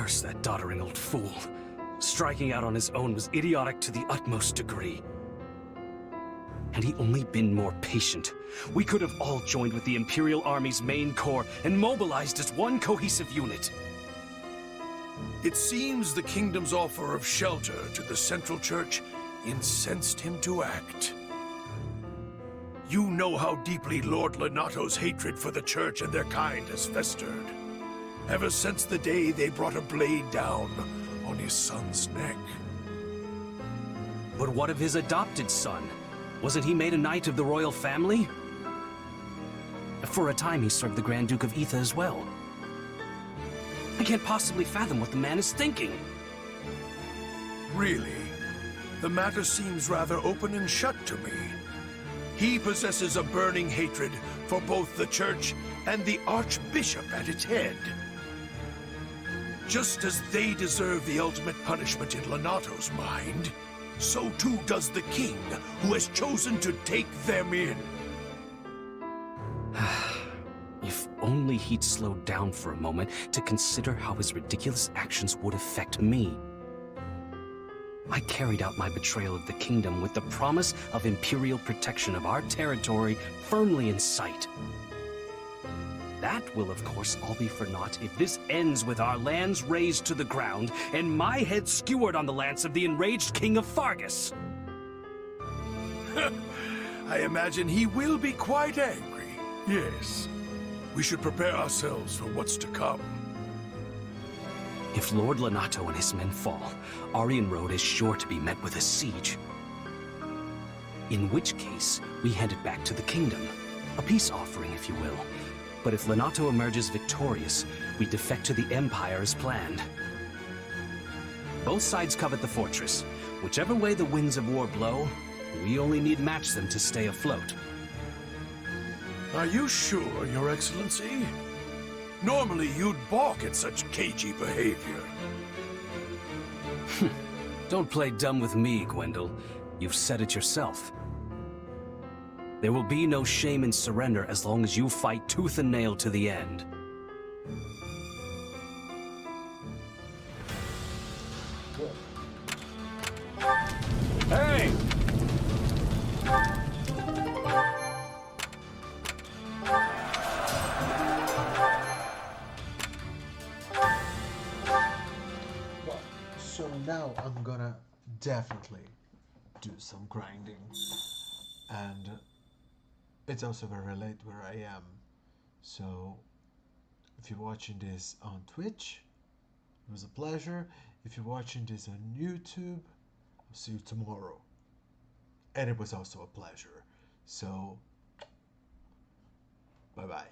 Curse that doddering old fool. Striking out on his own was idiotic to the utmost degree. Had he only been more patient, we could have all joined with the Imperial Army's main corps and mobilized as one cohesive unit. It seems the kingdom's offer of shelter to the Central Church incensed him to act. You know how deeply Lord Lonato's hatred for the Church and their kind has festered, ever since the day they brought a blade down on his son's neck. But what of his adopted son? Wasn't he made a knight of the royal family? For a time he served the Grand Duke of Etha as well. I can't possibly fathom what the man is thinking. Really? The matter seems rather open and shut to me. He possesses a burning hatred for both the Church and the Archbishop at its head. Just as they deserve the ultimate punishment in Lonato's mind, so too does the king, who has chosen to take them in. If only he'd slowed down for a moment to consider how his ridiculous actions would affect me. I carried out my betrayal of the kingdom with the promise of imperial protection of our territory firmly in sight. That will, of course, all be for naught if this ends with our lands razed to the ground and my head skewered on the lance of the enraged King of Fargus. I imagine he will be quite angry. Yes. We should prepare ourselves for what's to come. If Lord Lonato and his men fall, Aryan Road is sure to be met with a siege. In which case, we head it back to the kingdom. A peace offering, if you will. But if Lonato emerges victorious, we defect to the Empire as planned. Both sides covet the fortress. Whichever way the winds of war blow, we only need match them to stay afloat. Are you sure, Your Excellency? Normally you'd balk at such cagey behavior. Don't play dumb with me, Gwendol. You've said it yourself. There will be no shame in surrender as long as you fight tooth and nail to the end. Hey! So now I'm gonna definitely do some grinding, and it's also very late where I am, so if you're watching this on Twitch, it was a pleasure. If you're watching this on YouTube, I'll see you tomorrow, and it was also a pleasure. So bye bye.